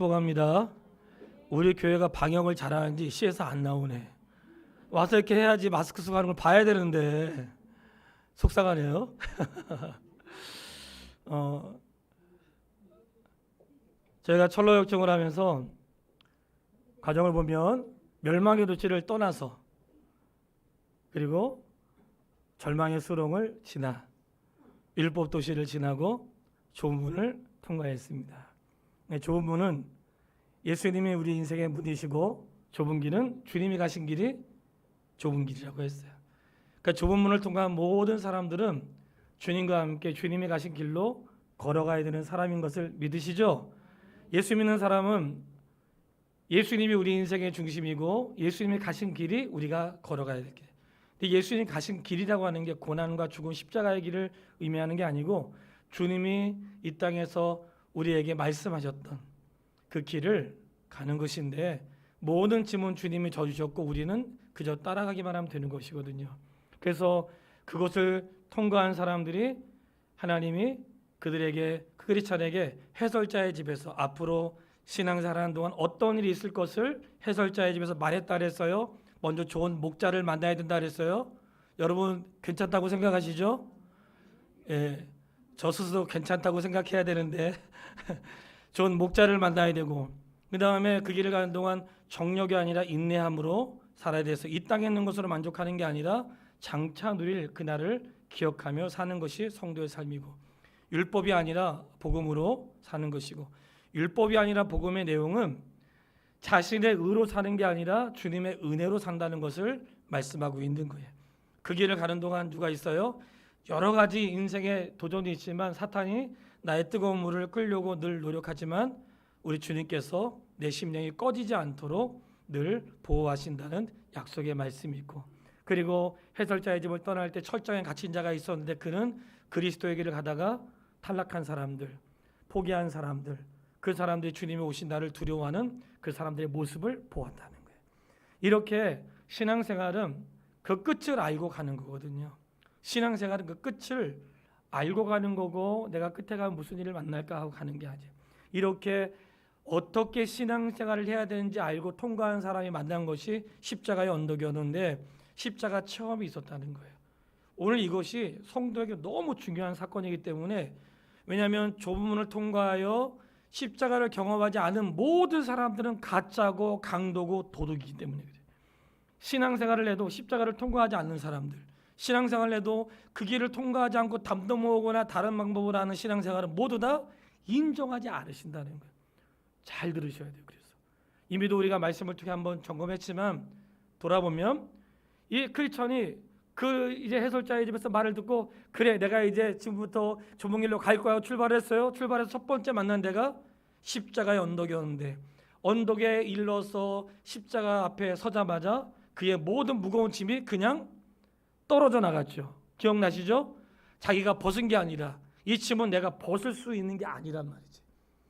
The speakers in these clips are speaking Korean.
축복합니다. 우리 교회가 방역을 잘하는지 시에서 안 나오네. 와서 이렇게 해야지 마스크 쓰고 하는 걸 봐야 되는데 속상하네요. 저희가 철로역정을 하면서 과정을 보면 멸망의 도시를 떠나서 그리고 절망의 수렁을 지나 율법 도시를 지나고 좁은 문을 통과했습니다. 좁은 문은 예수님이 우리 인생의 문이시고 좁은 길은 주님이 가신 길이 좁은 길이라고 했어요. 그러니까 좁은 문을 통과한 모든 사람들은 주님과 함께 주님이 가신 길로 걸어가야 되는 사람인 것을 믿으시죠? 예수 믿는 사람은 예수님이 우리 인생의 중심이고 예수님이 가신 길이 우리가 걸어가야 될 길. 근데 예수님이 가신 길이라고 하는 게 고난과 죽음 십자가의 길을 의미하는 게 아니고 주님이 이 땅에서 우리에게 말씀하셨던 그 길을 가는 것인데 모든 짐은 주님이 져주셨고 우리는 그저 따라가기만 하면 되는 것이거든요. 그래서 그것을 통과한 사람들이 하나님이 그들에게 그 크리스찬에게 해설자의 집에서 앞으로 신앙생활하는 동안 어떤 일이 있을 것을 해설자의 집에서 말했다 그랬어요. 먼저 좋은 목자를 만나야 된다 그랬어요. 여러분 괜찮다고 생각하시죠? 예, 저 스스로 괜찮다고 생각해야 되는데 좋은 목자를 만나야 되고 그 다음에 그 길을 가는 동안 정력이 아니라 인내함으로 살아야 돼서 이 땅에 있는 것으로 만족하는 게 아니라 장차 누릴 그날을 기억하며 사는 것이 성도의 삶이고 율법이 아니라 복음으로 사는 것이고 율법이 아니라 복음의 내용은 자신의 의로 사는 게 아니라 주님의 은혜로 산다는 것을 말씀하고 있는 거예요. 그 길을 가는 동안 누가 있어요? 여러 가지 인생의 도전이 있지만 사탄이 나의 뜨거운 물을 끌려고 늘 노력하지만 우리 주님께서 내 심령이 꺼지지 않도록 늘 보호하신다는 약속의 말씀이 있고 그리고 해설자의 집을 떠날 때 철장에 갇힌 자가 있었는데 그는 그리스도의 길을 가다가 탈락한 사람들, 포기한 사람들 그 사람들이 주님이 오신 날을 두려워하는 그 사람들의 모습을 보았다는 거예요. 이렇게 신앙생활은 그 끝을 알고 가는 거거든요. 신앙생활은 그 끝을 알고 가는 거고 내가 끝에 가면 무슨 일을 만날까 하고 가는 게 아니에요. 이렇게 어떻게 신앙생활을 해야 되는지 알고 통과한 사람이 만난 것이 십자가의 언덕이었는데 십자가 체험이 있었다는 거예요. 오늘 이것이 성도에게 너무 중요한 사건이기 때문에 왜냐하면 좁은 문을 통과하여 십자가를 경험하지 않은 모든 사람들은 가짜고 강도고 도둑이기 때문에 그래요. 신앙생활을 해도 십자가를 통과하지 않는 사람들 신앙생활을 해도 그 길을 통과하지 않고 담도 모으거나 다른 방법을 하는 신앙생활은 모두 다 인정하지 않으신다는 거예요. 잘 들으셔야 돼요. 그래서 이미도 우리가 말씀을 통해 한번 점검했지만 돌아보면 이 크리스천이 그 이제 해설자의 집에서 말을 듣고 그래 내가 이제 지금부터 좁은 길로 갈 거야 출발했어요. 출발해서 첫 번째 만난 데가 십자가의 언덕이었는데 언덕에 일러서 십자가 앞에 서자마자 그의 모든 무거운 짐이 그냥 떨어져 나갔죠. 기억나시죠? 자기가 벗은 게 아니라 이 짐은 내가 벗을 수 있는 게 아니란 말이지.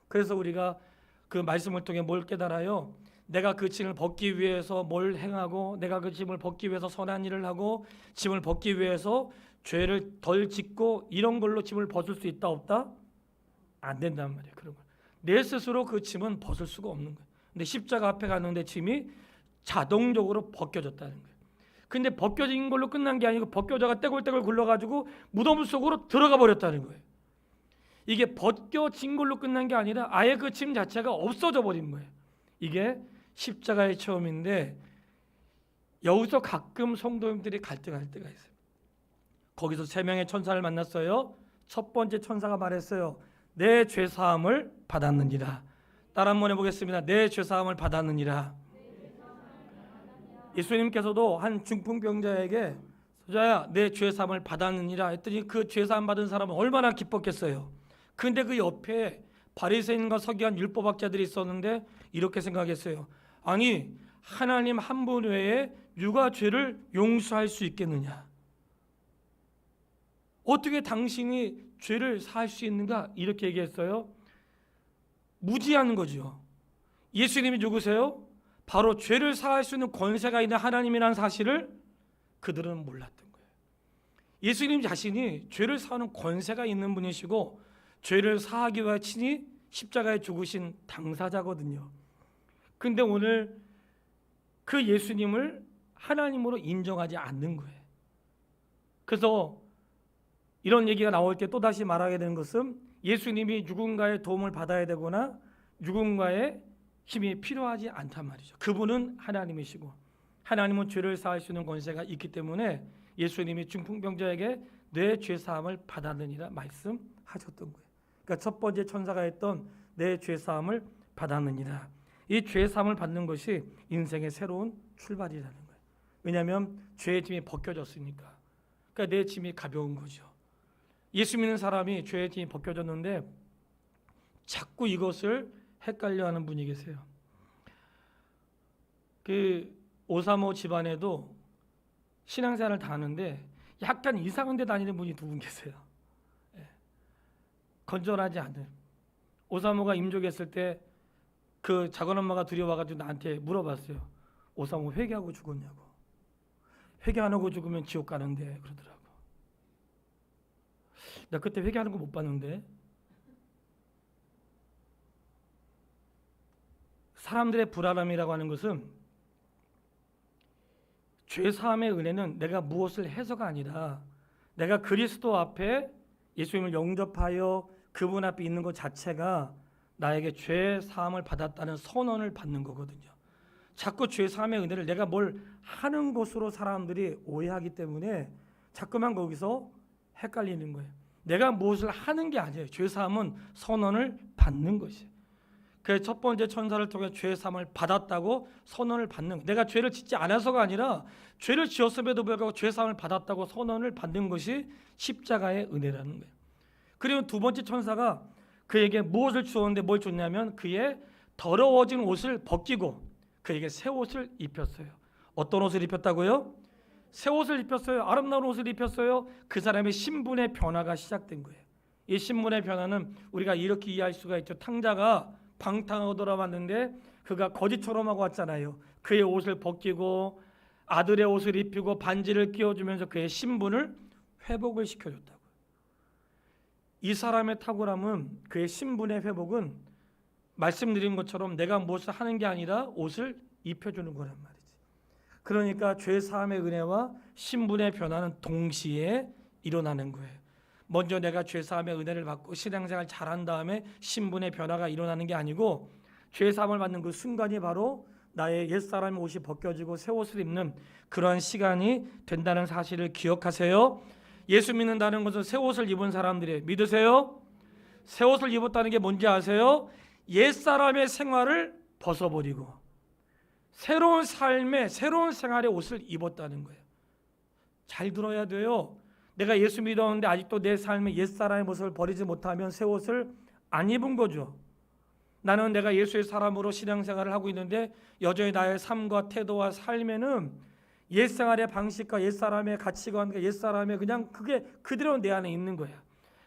그래서 우리가 그 말씀을 통해 뭘 깨달아요? 내가 그 짐을 벗기 위해서 뭘 행하고 내가 그 짐을 벗기 위해서 선한 일을 하고 짐을 벗기 위해서 죄를 덜 짓고 이런 걸로 짐을 벗을 수 있다 없다? 안 된단 말이에요. 그런 거. 내 스스로 그 짐은 벗을 수가 없는 거예요. 근데 십자가 앞에 갔는데 짐이 자동적으로 벗겨졌다는 거예요. 근데 벗겨진 걸로 끝난 게 아니고 벗겨져가 떼굴떼굴 굴러가지고 무덤 속으로 들어가 버렸다는 거예요. 이게 벗겨진 걸로 끝난 게 아니라 아예 그 짐 자체가 없어져 버린 거예요. 이게 십자가의 체험인데 여기서 가끔 성도님들이 갈등할 때가 있어요. 거기서 세 명의 천사를 만났어요. 첫 번째 천사가 말했어요. 내 죄사함을 받았느니라. 따라 한번 해보겠습니다. 내 죄사함을 받았느니라. 예수님께서도 한 중풍병자에게 소자야 내 죄사함을 받았느니라 했더니 그 죄사함 받은 사람은 얼마나 기뻤겠어요. 근데 그 옆에 바리새인과 서기관 율법학자들이 있었는데 이렇게 생각했어요. 아니 하나님 한 분 외에 누가 죄를 용서할 수 있겠느냐? 어떻게 당신이 죄를 사할 수 있는가? 이렇게 얘기했어요. 무지한 거죠. 예수님이 누구세요? 바로 죄를 사할 수 있는 권세가 있는 하나님이라는 사실을 그들은 몰랐던 거예요. 예수님 자신이 죄를 사하는 권세가 있는 분이시고 죄를 사하기 위해 친히 십자가에 죽으신 당사자거든요. 근데 오늘 그 예수님을 하나님으로 인정하지 않는 거예요. 그래서 이런 얘기가 나올 때 또다시 말하게 되는 것은 예수님이 누군가의 도움을 받아야 되거나 누군가의 힘이 필요하지 않단 말이죠. 그분은 하나님이시고 하나님은 죄를 사할 수 있는 권세가 있기 때문에 예수님이 중풍병자에게 내 죄사함을 받았느니라 말씀하셨던 거예요. 그러니까 첫 번째 천사가 했던 내 죄사함을 받았느니라. 이 죄사함을 받는 것이 인생의 새로운 출발이라는 거예요. 왜냐하면 죄의 짐이 벗겨졌으니까. 그러니까 내 짐이 가벼운 거죠. 예수 믿는 사람이 죄의 짐이 벗겨졌는데 자꾸 이것을 헷갈려하는 분이 계세요. 그 오사모 집안에도 신앙생활을 다 하는데 약간 이상한 데 다니는 분이 두 분 계세요. 건전하지 않은. 오사모가 임종했을 때 그 작은 엄마가 두려워가지고 나한테 물어봤어요. 오사모 회개하고 죽었냐고. 회개 안 하고 죽으면 지옥 가는데 그러더라고. 나 그때 회개하는 거 못 봤는데. 사람들의 불안함이라고 하는 것은 죄사함의 은혜는 내가 무엇을 해서가 아니라 내가 그리스도 앞에 예수님을 영접하여 그분 앞에 있는 것 자체가 나에게 죄사함을 받았다는 선언을 받는 거거든요. 자꾸 죄사함의 은혜를 내가 뭘 하는 것으로 사람들이 오해하기 때문에 자꾸만 거기서 헷갈리는 거예요. 내가 무엇을 하는 게 아니에요. 죄사함은 선언을 받는 것이에요. 그 첫 번째 천사를 통해 죄사함을 받았다고 선언을 받는 거예요. 내가 죄를 짓지 않아서가 아니라 죄를 지었음에도 불구하고 죄사함을 받았다고 선언을 받는 것이 십자가의 은혜라는 거예요. 그리고 두 번째 천사가 그에게 무엇을 주었는데 뭘 줬냐면 그의 더러워진 옷을 벗기고 그에게 새 옷을 입혔어요. 어떤 옷을 입혔다고요? 새 옷을 입혔어요. 아름다운 옷을 입혔어요. 그 사람의 신분의 변화가 시작된 거예요. 이 신분의 변화는 우리가 이렇게 이해할 수가 있죠. 탕자가 방탕하고 돌아왔는데 그가 거지처럼 하고 왔잖아요. 그의 옷을 벗기고 아들의 옷을 입히고 반지를 끼워주면서 그의 신분을 회복을 시켜줬다고. 이 사람의 탁월함은 그의 신분의 회복은 말씀드린 것처럼 내가 무엇을 하는 게 아니라 옷을 입혀주는 거란 말이지. 그러니까 죄사함의 은혜와 신분의 변화는 동시에 일어나는 거예요. 먼저 내가 죄사함의 은혜를 받고 신앙생활 잘한 다음에 신분의 변화가 일어나는 게 아니고 죄사함을 받는 그 순간이 바로 나의 옛사람의 옷이 벗겨지고 새 옷을 입는 그러한 시간이 된다는 사실을 기억하세요. 예수 믿는다는 것은 새 옷을 입은 사람들이에요. 믿으세요? 새 옷을 입었다는 게 뭔지 아세요? 옛사람의 생활을 벗어버리고 새로운 삶의 새로운 생활의 옷을 입었다는 거예요. 잘 들어야 돼요. 내가 예수 믿었는데 아직도 내 삶의 옛사람의 모습을 버리지 못하면 새 옷을 안 입은 거죠. 나는 내가 예수의 사람으로 신앙생활을 하고 있는데 여전히 나의 삶과 태도와 삶에는 옛생활의 방식과 옛사람의 가치관과 옛사람의 그냥 그게 그대로 내 안에 있는 거야.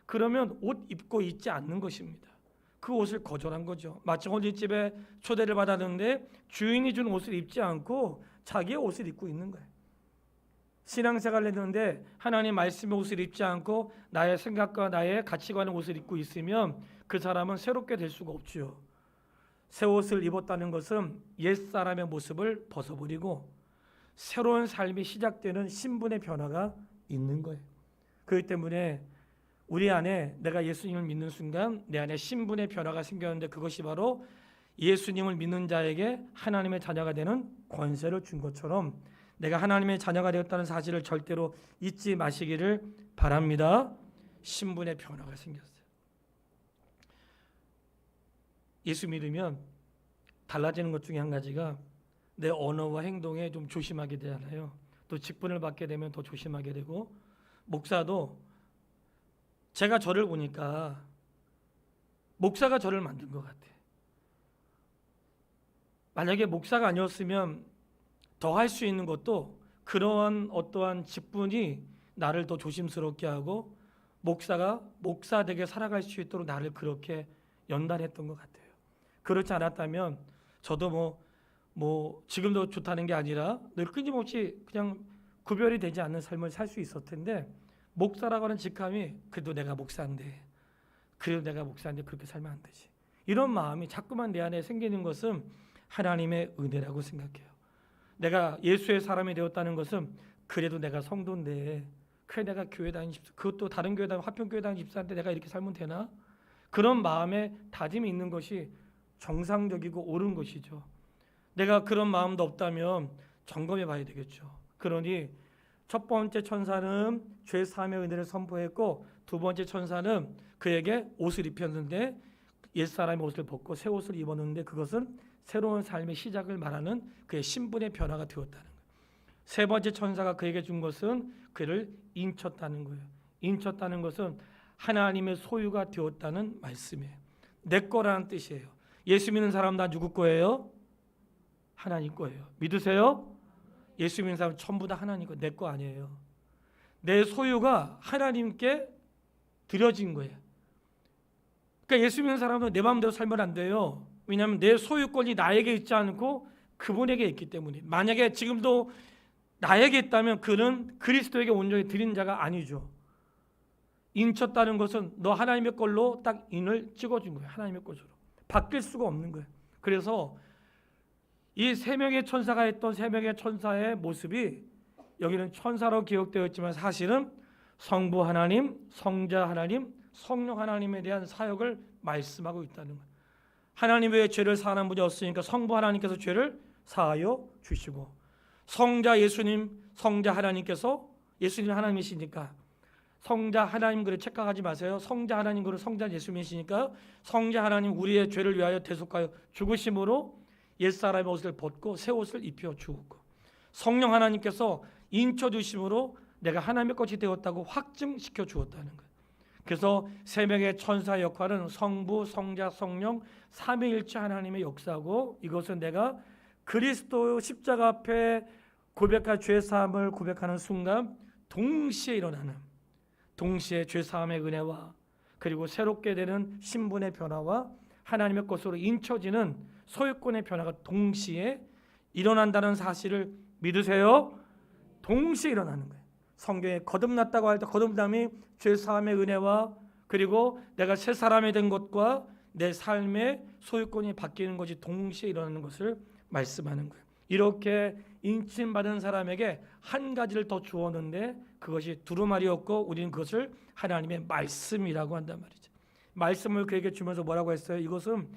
그러면 옷 입고 있지 않는 것입니다. 그 옷을 거절한 거죠. 마치 혼인집에 초대를 받았는데 주인이 준 옷을 입지 않고 자기의 옷을 입고 있는 거예요. 신앙생활을 했는데 하나님 말씀의 옷을 입지 않고 나의 생각과 나의 가치관의 옷을 입고 있으면 그 사람은 새롭게 될 수가 없지요. 새 옷을 입었다는 것은 옛사람의 모습을 벗어버리고 새로운 삶이 시작되는 신분의 변화가 있는 거예요. 그렇기 때문에 우리 안에 내가 예수님을 믿는 순간 내 안에 신분의 변화가 생겼는데 그것이 바로 예수님을 믿는 자에게 하나님의 자녀가 되는 권세를 준 것처럼 내가 하나님의 자녀가 되었다는 사실을 절대로 잊지 마시기를 바랍니다. 신분의 변화가 생겼어요. 예수 믿으면 달라지는 것 중에 한 가지가 내 언어와 행동에 좀 조심하게 되잖아요. 또 직분을 받게 되면 더 조심하게 되고 목사도 제가 저를 보니까 목사가 저를 만든 것 같아. 만약에 목사가 아니었으면 더 할 수 있는 것도 그러한 어떠한 직분이 나를 더 조심스럽게 하고 목사가 목사되게 살아갈 수 있도록 나를 그렇게 연단했던 것 같아요. 그렇지 않았다면 저도 지금도 좋다는 게 아니라 늘 끊임없이 그냥 구별이 되지 않는 삶을 살 수 있었을 텐데 목사라고 하는 직함이 그래도 내가 목사인데 그렇게 살면 안 되지. 이런 마음이 자꾸만 내 안에 생기는 것은 하나님의 은혜라고 생각해요. 내가 예수의 사람이 되었다는 것은 그래도 내가 성도인데, 그래 내가 교회 다니는 집사, 그것도 다른 교회 다니는 화평교회 다니는 집사한테 내가 이렇게 살면 되나? 그런 마음에 다짐이 있는 것이 정상적이고 옳은 것이죠. 내가 그런 마음도 없다면 점검해 봐야 되겠죠. 그러니 첫 번째 천사는 죄 사함의 은혜를 선포했고, 두 번째 천사는 그에게 옷을 입혔는데 옛사람의 옷을 벗고 새 옷을 입었는데 그것은 새로운 삶의 시작을 말하는 그의 신분의 변화가 되었다는 거예요. 세 번째 천사가 그에게 준 것은 그를 인쳤다는 거예요. 인쳤다는 것은 하나님의 소유가 되었다는 말씀이에요. 내 거라는 뜻이에요. 예수 믿는 사람 다 누구 거예요? 하나님 거예요. 믿으세요? 예수 믿는 사람 전부 다 하나님 거, 내 거 아니에요. 내 소유가 하나님께 드려진 거예요. 그러니까 예수 믿는 사람은 내 마음대로 살면 안 돼요. 왜냐하면 내 소유권이 나에게 있지 않고 그분에게 있기 때문에. 만약에 지금도 나에게 있다면 그는 그리스도에게 온전히 드린 자가 아니죠. 인쳤다는 것은 너 하나님의 걸로 딱 인을 찍어준 거예요. 하나님의 것으로 바뀔 수가 없는 거예요. 그래서 이 세 명의 천사가 했던 세 명의 천사의 모습이 여기는 천사로 기억되어 있지만 사실은 성부 하나님, 성자 하나님, 성령 하나님에 대한 사역을 말씀하고 있다는 거예요. 하나님 외에 죄를 사하는 분이 없으니까 성부 하나님께서 죄를 사하여 주시고, 성자 예수님, 성자 하나님께서, 예수님 하나님이시니까 성자 하나님 그를 착각하지 마세요. 성자 하나님 그를 성자 예수님이시니까 성자 하나님 우리의 죄를 위하여 대속하여 죽으심으로 옛사람의 옷을 벗고 새 옷을 입혀 주었고, 성령 하나님께서 인쳐 주심으로 내가 하나님의 것이 되었다고 확증시켜 주었다는 거예요. 그래서 세 명의 천사의 역할은 성부, 성자, 성령 삼위일체 하나님의 역사고, 이것은 내가 그리스도 십자가 앞에 고백할 죄 사함을 고백하는 순간 동시에 일어나는, 동시에 죄 사함의 은혜와 그리고 새롭게 되는 신분의 변화와 하나님의 것으로 인쳐지는 소유권의 변화가 동시에 일어난다는 사실을 믿으세요? 동시에 일어나는 거예요. 성경에 거듭났다고 할 때 거듭남이 죄 사함의 은혜와 그리고 내가 새 사람이 된 것과 내 삶의 소유권이 바뀌는 것이 동시에 일어나는 것을 말씀하는 거예요. 이렇게 인침받은 사람에게 한 가지를 더 주었는데 그것이 두루마리였고, 우리는 그것을 하나님의 말씀이라고 한단 말이죠. 말씀을 그에게 주면서 뭐라고 했어요? 이것은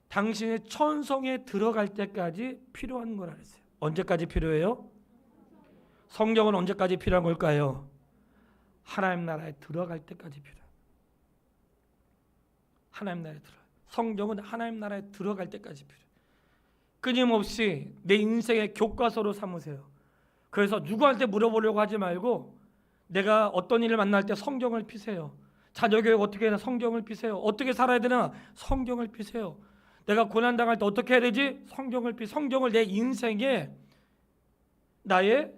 당신의 천성에 들어갈 때까지 필요한 거라 그랬어요. 언제까지 필요해요? 성경은 언제까지 필요한 걸까요? 하나님 나라에 들어갈 때까지 필요해요. 하나님 나라에 들어. 성경은 하나님 나라에 들어갈 때까지 필요해요. 끊임없이 내 인생의 교과서로 삼으세요. 그래서 누구한테 물어보려고 하지 말고 내가 어떤 일을 만날 때 성경을 피세요. 자녀교육 어떻게 해야 되나? 성경을 피세요. 어떻게 살아야 되나? 성경을 피세요. 내가 고난당할 때 어떻게 해야 되지? 성경을 피. 성경을 내 인생에, 나의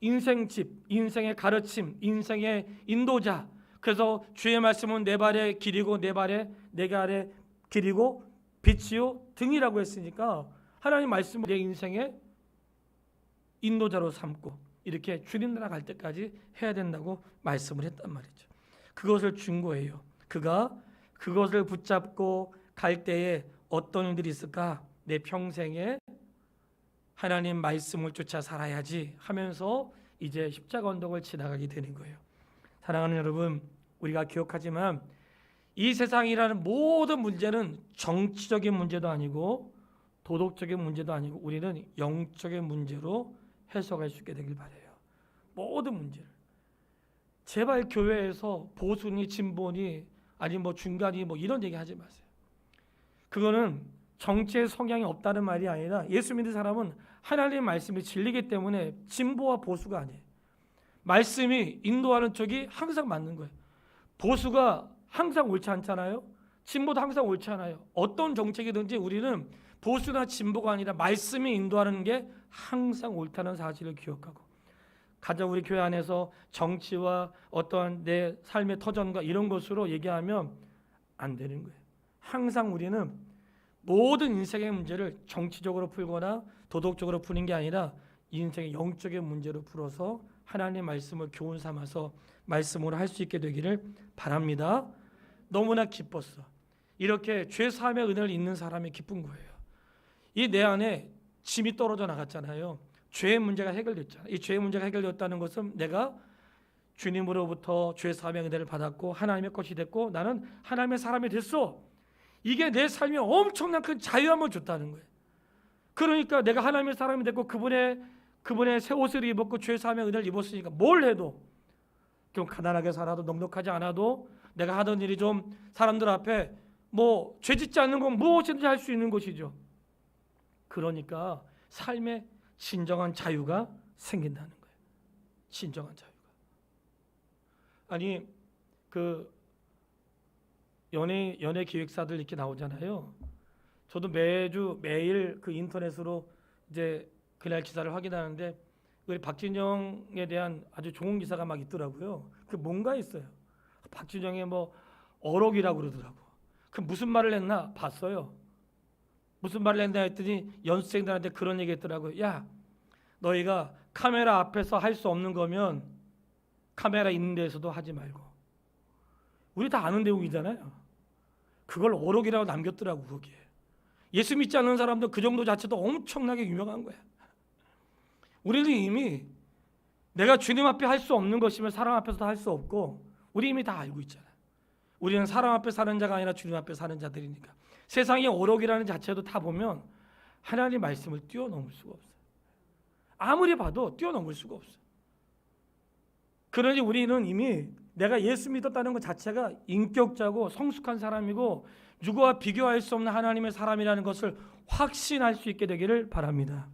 인생집, 인생의 가르침, 인생의 인도자. 그래서 주의 말씀은 내 발의 길이고 내 발의 길이고 빛이요 등이라고 했으니까 하나님 말씀을 내 인생의 인도자로 삼고 이렇게 주님 나라 갈 때까지 해야 된다고 말씀을 했단 말이죠. 그것을 준 거예요. 그가 그것을 붙잡고 갈 때에 어떤 일들이 있을까? 내 평생에 하나님 말씀을 쫓아 살아야지 하면서 이제 십자가 언덕을 지나가게 되는 거예요. 사랑하는 여러분, 우리가 기억하지만 이 세상이라는 모든 문제는 정치적인 문제도 아니고 도덕적인 문제도 아니고 우리는 영적인 문제로 해석할 수 있게 되길 바라요. 모든 문제를. 제발 교회에서 보수니 진보니 아니 뭐 중간이 뭐 이런 얘기 하지 마세요. 그거는 정치의 성향이 없다는 말이 아니라 예수 믿는 사람은 하나님의 말씀이 진리기 때문에 진보와 보수가 아니에요. 말씀이 인도하는 쪽이 항상 맞는 거예요. 보수가 항상 옳지 않잖아요. 진보도 항상 옳지 않아요. 어떤 정책이든지 우리는 보수나 진보가 아니라 말씀이 인도하는 게 항상 옳다는 사실을 기억하고, 가장 우리 교회 안에서 정치와 어떠한 내 삶의 터전과 이런 것으로 얘기하면 안 되는 거예요. 항상 우리는 모든 인생의 문제를 정치적으로 풀거나 도덕적으로 푸는 게 아니라 인생의 영적인 문제로 풀어서 하나님의 말씀을 교훈 삼아서 말씀으로 할 수 있게 되기를 바랍니다. 너무나 기뻤어. 이렇게 죄 사함의 은혜를 잊는 사람이 기쁜 거예요. 이 내 안에 짐이 떨어져 나갔잖아요. 죄의 문제가 해결됐잖아요. 이 죄의 문제가 해결되었다는 것은 내가 주님으로부터 죄 사함의 은혜를 받았고 하나님의 것이 됐고 나는 하나님의 사람이 됐어. 이게 내 삶에 엄청난 큰 자유함을 줬다는 거예요. 그러니까 내가 하나님의 사람이 됐고 그분의 새 옷을 입었고 죄 사함의 은혜를 입었으니까 뭘 해도 좀 가난하게 살아도 넉넉하지 않아도 내가 하던 일이 좀 사람들 앞에 뭐 죄짓지 않는 건 무엇이든지 할 수 있는 것이죠. 그러니까 삶에 진정한 자유가 생긴다는 거예요. 진정한 자유가. 아니 그 연예 기획사들 이렇게 나오잖아요. 저도 매일 그 인터넷으로 이제 그날 기사를 확인하는데 우리 박진영에 대한 아주 좋은 기사가 막 있더라고요. 그 뭔가 있어요. 박진영의 뭐 어록이라고 그러더라고. 그 무슨 말을 했나 봤어요. 무슨 말을 했나 했더니 연수생들한테 그런 얘기 했더라고요. 야, 너희가 카메라 앞에서 할 수 없는 거면 카메라 있는 데서도 하지 말고. 우리 다 아는 내용이잖아요. 그걸 어록이라고 남겼더라고 거기에. 예수 믿지 않는 사람도 그 정도 자체도 엄청나게 유명한 거야. 우리는 이미 내가 주님 앞에 할 수 없는 것이면 사람 앞에서도 할 수 없고 우리 이미 다 알고 있잖아. 우리는 사람 앞에 사는 자가 아니라 주님 앞에 사는 자들이니까. 세상의 어록이라는 자체도 다 보면 하나님의 말씀을 뛰어넘을 수가 없어요. 아무리 봐도 뛰어넘을 수가 없어요. 그러니 우리는 이미 내가 예수 믿었다는 것 자체가 인격자고 성숙한 사람이고 누구와 비교할 수 없는 하나님의 사람이라는 것을 확신할 수 있게 되기를 바랍니다.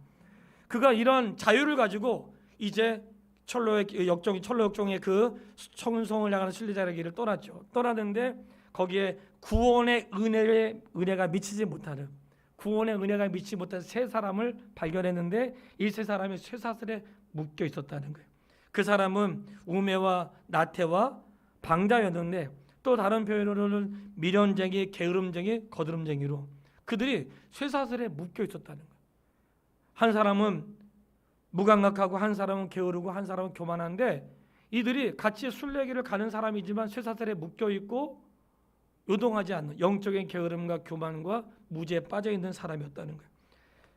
그가 이런 자유를 가지고 이제 철로 역종의 그 청운성을 향하는 순례자의 길을 떠났죠. 떠나는데 거기에 구원의 은혜가 미치지 못하는 세 사람을 발견했는데 이 세 사람이 쇠사슬에 묶여 있었다는 거예요. 그 사람은 우매와 나태와 방자였는데 또 다른 표현으로는 미련쟁이, 게으름쟁이, 거드름쟁이로 그들이 쇠사슬에 묶여 있었다는 거예요. 한 사람은 무감각하고 한 사람은 게으르고 한 사람은 교만한데 이들이 같이 순례길을 가는 사람이지만 쇠사슬에 묶여 있고 요동하지 않는 영적인 게으름과 교만과 무지에 빠져 있는 사람이었다는 거예요.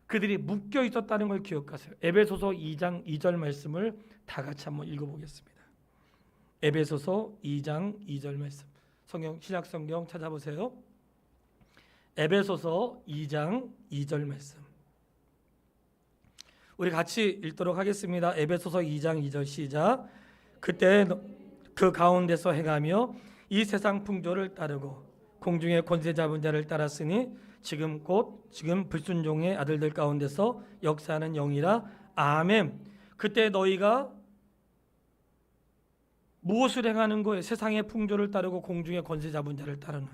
그들이 묶여 있었다는 걸 기억하세요. 에베소서 2장 2절 말씀을 다 같이 한번 읽어보겠습니다. 에베소서 2장 2절 말씀. 신약 성경 찾아보세요. 에베소서 2장 2절 말씀. 우리 같이 읽도록 하겠습니다. 에베소서 2장 2절 시작. 그때 그 가운데서 행하며 이 세상 풍조를 따르고 공중의 권세 잡은 자를 따랐으니 지금 불순종의 아들들 가운데서 역사하는 영이라. 아멘. 그때 너희가 무엇을 행하는 거예요? 세상의 풍조를 따르고 공중의 권세 잡은 자를 따르는.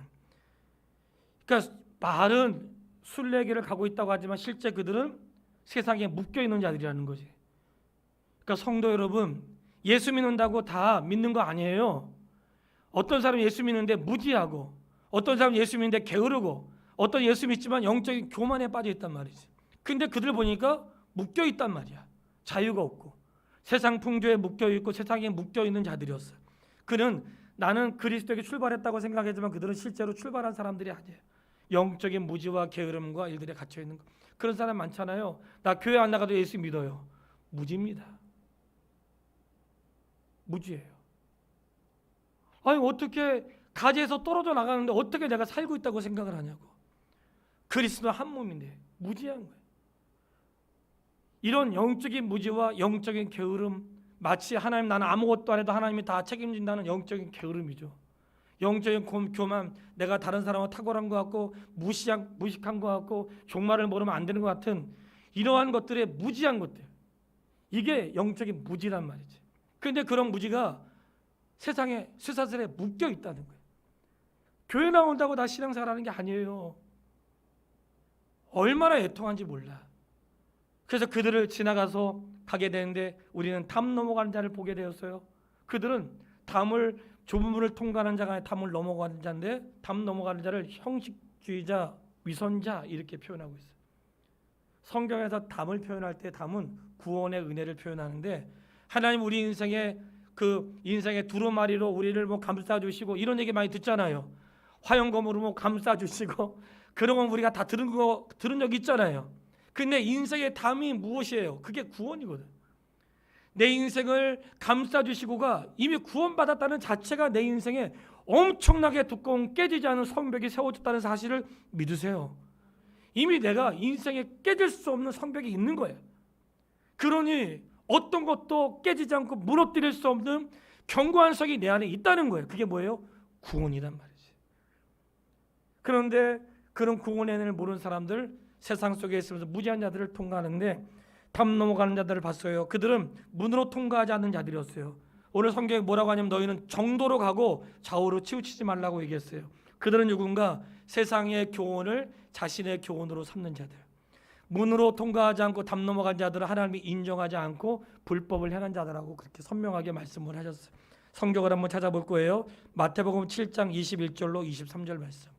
그러니까 말은 순례길을 가고 있다고 하지만 실제 그들은 세상에 묶여 있는 자들이라는 거지. 그러니까 성도 여러분, 예수 믿는다고 다 믿는 거 아니에요. 어떤 사람은 예수 믿는데 무지하고, 어떤 사람은 예수 믿는데 게으르고, 어떤 예수 믿지만 영적인 교만에 빠져 있단 말이지. 근데 그들 보니까 묶여 있단 말이야. 자유가 없고 세상 풍조에 묶여 있고 세상에 묶여 있는 자들이었어요. 그는 나는 그리스도에게 출발했다고 생각하지만 그들은 실제로 출발한 사람들이 아니에요. 영적인 무지와 게으름과 일들에 갇혀 있는 거. 그런 사람 많잖아요. 나 교회 안 나가도 예수 믿어요. 무지입니다. 무지예요. 아니 어떻게 가지에서 떨어져 나가는데 어떻게 내가 살고 있다고 생각을 하냐고. 그리스도 한 몸인데 무지한 거예요. 이런 영적인 무지와 영적인 게으름, 마치 하나님 나는 아무것도 안 해도 하나님이 다 책임진다는 영적인 게으름이죠. 영적인 교만, 내가 다른 사람과 탁월한 것 같고 무식한 것 같고 종말을 모르면 안 되는 것 같은 이러한 것들의 무지한 것들, 이게 영적인 무지란 말이지. 그런데 그런 무지가 세상에 쇠사슬에 묶여 있다는 거예요. 교회 나온다고 다 신앙생활하는 게 아니에요. 얼마나 애통한지 몰라. 그래서 그들을 지나가서 가게 되는데 우리는 담 넘어가는 자를 보게 되었어요. 그들은 좁은 문을 통과하는 자가 아니라 담을 넘어가는 자인데 담 넘어가는 자를 형식주의자, 위선자 이렇게 표현하고 있어요. 성경에서 담을 표현할 때 담은 구원의 은혜를 표현하는데 하나님 우리 인생의 두루마리로 우리를 감싸주시고 이런 얘기 많이 듣잖아요. 화영검으로 뭐 감싸주시고 그런 건 우리가 다 들은 적 있잖아요. 근데 인생의 담이 무엇이에요? 그게 구원이거든. 내 인생을 감싸주시고가 이미 구원받았다는 자체가 내 인생에 엄청나게 두꺼운 깨지지 않은 성벽이 세워졌다는 사실을 믿으세요. 이미 내가 인생에 깨질 수 없는 성벽이 있는 거예요. 그러니 어떤 것도 깨지지 않고 무너뜨릴 수 없는 견고한 성이 내 안에 있다는 거예요. 그게 뭐예요? 구원이란 말이지. 그런데 그런 구원의 은혜를 모르는 사람들, 세상 속에 있으면서 무지한 자들을 통과하는데 담 넘어가는 자들을 봤어요. 그들은 문으로 통과하지 않는 자들이었어요. 오늘 성경에 뭐라고 하냐면 너희는 정도로 가고 좌우로 치우치지 말라고 얘기했어요. 그들은 누군가 세상의 교훈을 자신의 교훈으로 삼는 자들, 문으로 통과하지 않고 담 넘어간 자들은 하나님이 인정하지 않고 불법을 행한 자들하고 그렇게 선명하게 말씀을 하셨어요. 성경을 한번 찾아볼 거예요. 마태복음 7장 21절로 23절 말씀.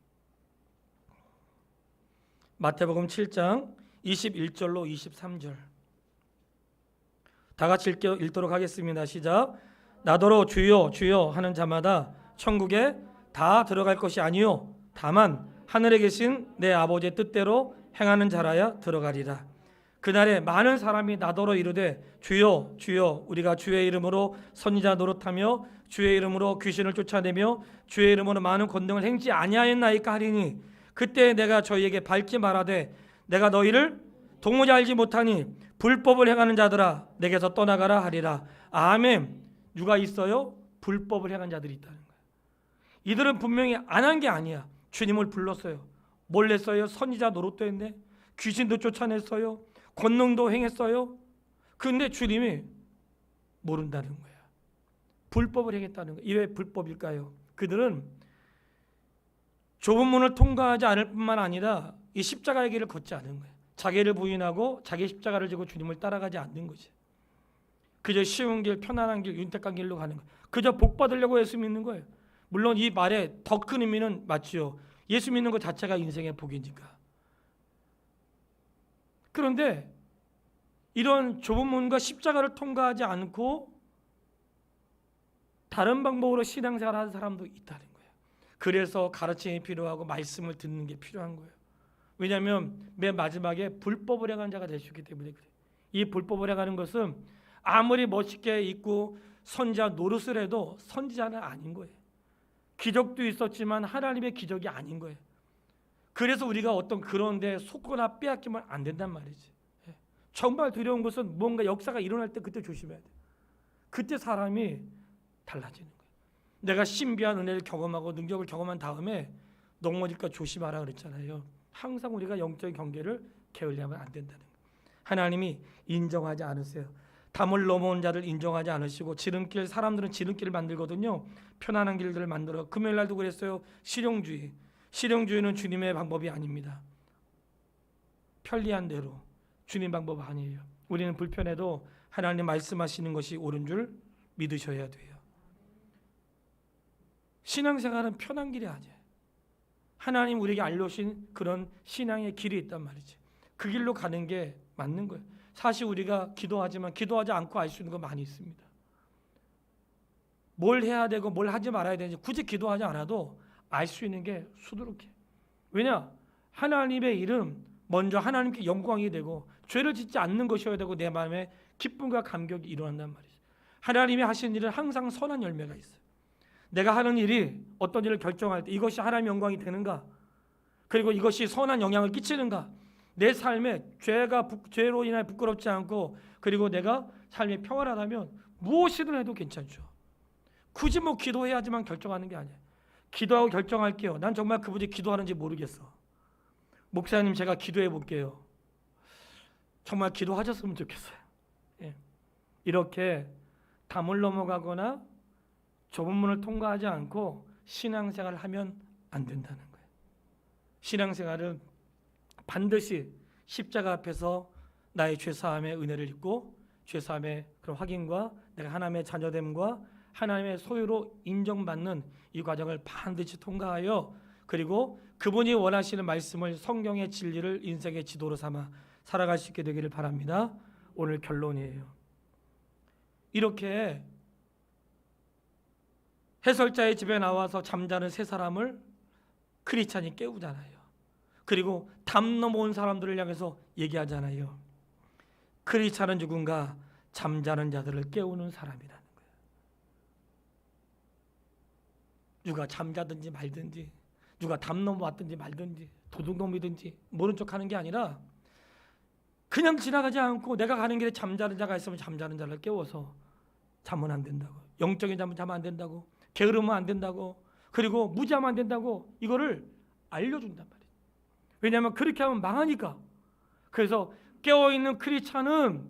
마태복음 7장 21절로 23절. 다 같이 읽도록 하겠습니다. 시작. 나더러 주여 주여 하는 자마다 천국에 다 들어갈 것이 아니요 다만 하늘에 계신 내 아버지의 뜻대로 행하는 자라야 들어가리라. 그날에 많은 사람이 나더러 이르되 주여 주여 우리가 주의 이름으로 선지자 노릇하며 주의 이름으로 귀신을 쫓아내며 주의 이름으로 많은 권능을 행치 아니하였나이까 하리니 그때 내가 저희에게 밝히 말하되 내가 너희를 도무지 알지 못하니 불법을 행하는 자들아 내게서 떠나가라 하리라. 아멘. 누가 있어요? 불법을 행한 자들이 있다는 거예요. 이들은 분명히 안 한 게 아니야. 주님을 불렀어요. 뭘 했어요? 선지자 노릇도 했네. 귀신도 쫓아냈어요. 권능도 행했어요. 근데 주님이 모른다는 거야. 불법을 행했다는 거야. 이 왜 불법일까요? 그들은 좁은 문을 통과하지 않을 뿐만 아니라 이 십자가의 길을 걷지 않은 거예요. 자기를 부인하고 자기 십자가를 지고 주님을 따라가지 않는 거지. 그저 쉬운 길, 편안한 길, 윤택한 길로 가는 거예요. 그저 복 받으려고 예수 믿는 거예요. 물론 이 말의 더 큰 의미는 맞지요. 예수 믿는 것 자체가 인생의 복이니까. 그런데 이런 좁은 문과 십자가를 통과하지 않고 다른 방법으로 신앙생활을 하는 사람도 있다는 거예요. 그래서 가르침이 필요하고 말씀을 듣는 게 필요한 거예요. 왜냐하면 맨 마지막에 불법을 행한 자가 될 수 있기 때문에 그래요. 이 불법을 행하는 것은 아무리 멋있게 입고 선지자 노릇을 해도 선지자는 아닌 거예요. 기적도 있었지만 하나님의 기적이 아닌 거예요. 그래서 우리가 어떤 그런 데 속거나 빼앗기면 안 된단 말이지. 정말 두려운 것은 뭔가 역사가 일어날 때 그때 조심해야 돼. 그때 사람이 달라지는 거예요. 내가 신비한 은혜를 경험하고 능력을 경험한 다음에 넘어질까 조심하라 그랬잖아요. 항상 우리가 영적인 경계를 게을리하면 안 된다는 거예요. 하나님이 인정하지 않으세요. 담을 넘어온 자를 인정하지 않으시고 지름길, 사람들은 지름길을 만들거든요. 편안한 길들을 만들어. 금요일 날도 그랬어요. 실용주의. 실용주의는 주님의 방법이 아닙니다. 편리한 대로. 주님 방법 아니에요. 우리는 불편해도 하나님 말씀하시는 것이 옳은 줄 믿으셔야 돼요. 신앙생활은 편한 길이 아니에요. 하나님 우리에게 알려주신 그런 신앙의 길이 있단 말이지. 그 길로 가는 게 맞는 거예요. 사실 우리가 기도하지만 기도하지 않고 알 수 있는 거 많이 있습니다. 뭘 해야 되고 뭘 하지 말아야 되는지 굳이 기도하지 않아도 알 수 있는 게 수두룩해. 왜냐? 하나님의 일은 먼저 하나님께 영광이 되고 죄를 짓지 않는 것이어야 되고 내 마음에 기쁨과 감격이 일어난단 말이죠. 하나님이 하신 일은 항상 선한 열매가 있어요. 내가 하는 일이 어떤 일을 결정할 때 이것이 하나님의 영광이 되는가? 그리고 이것이 선한 영향을 끼치는가? 내 삶에 죄로 인해 부끄럽지 않고 그리고 내가 삶이 평안하다면 무엇이든 해도 괜찮죠. 굳이 뭐 기도해야지만 결정하는 게 아니에요. 기도하고 결정할게요. 난 정말 그분이 기도하는지 모르겠어. 목사님 제가 기도해 볼게요. 정말 기도하셨으면 좋겠어요. 예. 이렇게 담을 넘어가거나 좁은 문을 통과하지 않고 신앙생활을 하면 안 된다는 거예요. 신앙생활은 반드시 십자가 앞에서 나의 죄사함의 은혜를 입고 죄사함의 그런 확인과 내가 하나님의 자녀됨과 하나님의 소유로 인정받는 이 과정을 반드시 통과하여 그리고 그분이 원하시는 말씀을 성경의 진리를 인생의 지도로 삼아 살아갈 수 있게 되기를 바랍니다. 오늘 결론이에요. 이렇게 해설자의 집에 나와서 잠자는 세 사람을 크리스찬이 깨우잖아요. 그리고 담 넘어온 사람들을 향해서 얘기하잖아요. 크리스찬은 누군가 잠자는 자들을 깨우는 사람이라는 거예요. 누가 잠자든지 말든지, 누가 담 넘어왔든지 말든지, 도둑놈이든지 모른 척하는 게 아니라 그냥 지나가지 않고 내가 가는 길에 잠자는 자가 있으면 잠자는 자를 깨워서 자면 안 된다고, 영적인 잠은 자면 안 된다고, 게으르면 안 된다고, 그리고 무지하면 안 된다고, 이거를 알려준단 말이에요. 왜냐하면 그렇게 하면 망하니까. 그래서 깨어있는 크리스찬은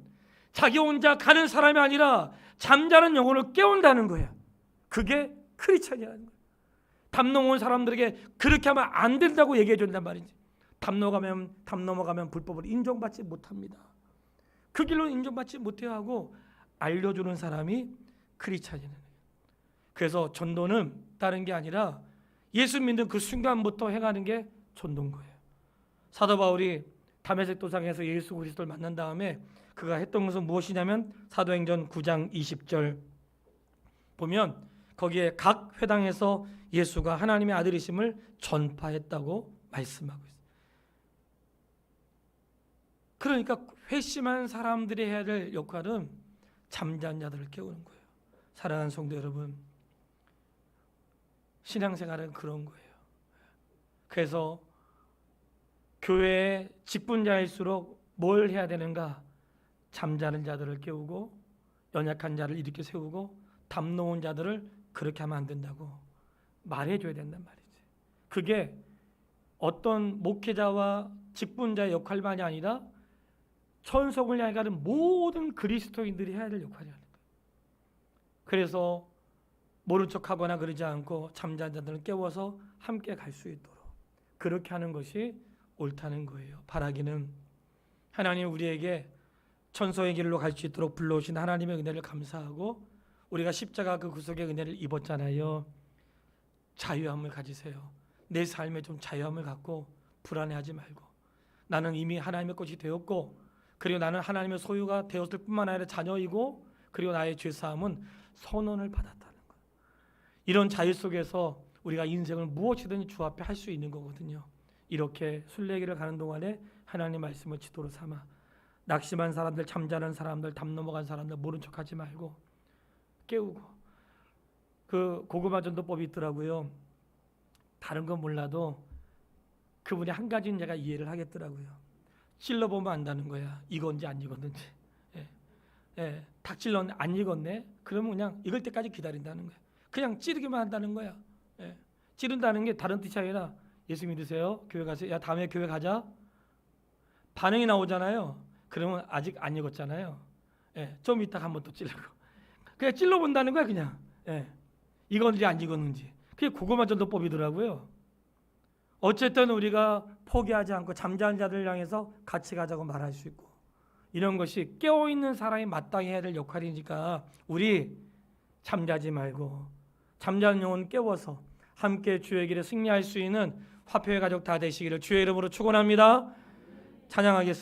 자기 혼자 가는 사람이 아니라 잠자는 영혼을 깨운다는 거예요. 그게 크리스찬이라는 거예요. 담 넘어온 사람들에게 그렇게 하면 안 된다고 얘기해 준단 말이지. 담 넘어가면 불법을 인정받지 못합니다. 그 길로 인정받지 못해야 하고 알려주는 사람이 크리스찬이라는 거예요. 그래서 전도는 다른 게 아니라 예수 믿는 그 순간부터 행하는 게 전도인 거예요. 사도 바울이 다메섹 도상에서 예수 그리스도를 만난 다음에 그가 했던 것은 무엇이냐면 사도행전 9장 20절 보면 거기에 각 회당에서 예수가 하나님의 아들이심을 전파했다고 말씀하고 있어요. 그러니까 회심한 사람들이 해야 될 역할은 잠자는 자들을 깨우는 거예요. 사랑하는 성도 여러분, 신앙생활은 그런 거예요. 그래서 교회의 직분자일수록 뭘 해야 되는가? 잠자는 자들을 깨우고 연약한 자를 일으켜 세우고 담 놓은 자들을 그렇게 하면 안 된다고 말해줘야 된단 말이지. 그게 어떤 목회자와 직분자의 역할만이 아니라 천성을 향해 가는 모든 그리스도인들이 해야 될 역할이라는 거예요. 그래서 모른 척하거나 그러지 않고 잠자는 자들을 깨워서 함께 갈 수 있도록 그렇게 하는 것이 옳다는 거예요. 바라기는 하나님 우리에게 천소의 길로 갈 수 있도록 불러오신 하나님의 은혜를 감사하고 우리가 십자가 그 구속의 은혜를 입었잖아요. 자유함을 가지세요. 내 삶에 좀 자유함을 갖고 불안해하지 말고 나는 이미 하나님의 것이 되었고 그리고 나는 하나님의 소유가 되었을 뿐만 아니라 자녀이고 그리고 나의 죄사함은 선언을 받았다는 거예요. 이런 자유 속에서 우리가 인생을 무엇이든지 주 앞에 할 수 있는 거거든요. 이렇게 순례길을 가는 동안에 하나님 말씀을 지도로 삼아 낙심한 사람들, 잠자는 사람들, 담 넘어간 사람들 모른 척하지 말고 깨우고 그 고구마 전도법이 있더라고요. 다른 건 몰라도 그분이 한 가지는 제가 이해를 하겠더라고요. 찔러보면 안다는 거야. 익었는지 안 익었는지. 닭 찔렀는데 안 익었네. 그러면 그냥 익을 때까지 기다린다는 거야. 그냥 찌르기만 한다는 거야. 찌른다는 게 다른 뜻이 아니라 예수 믿으세요? 교회 가세요? 야 다음에 교회 가자. 반응이 나오잖아요. 그러면 아직 안 익었잖아요. 좀 이따가 한번 또 찔르고. 그냥 찔러본다는 거야 그냥. 익었는지 안 익었는지. 그게 고구마 전도법이더라고요. 어쨌든 우리가 포기하지 않고 잠자는 자들을 향해서 같이 가자고 말할 수 있고 이런 것이 깨어있는 사람이 마땅히 해야 될 역할이니까 우리 잠자지 말고 잠자는 영혼 깨워서 함께 주의 길에 승리할 수 있는 화평의 가족 다 되시기를 주의 이름으로 축원합니다. 찬양하겠습니다.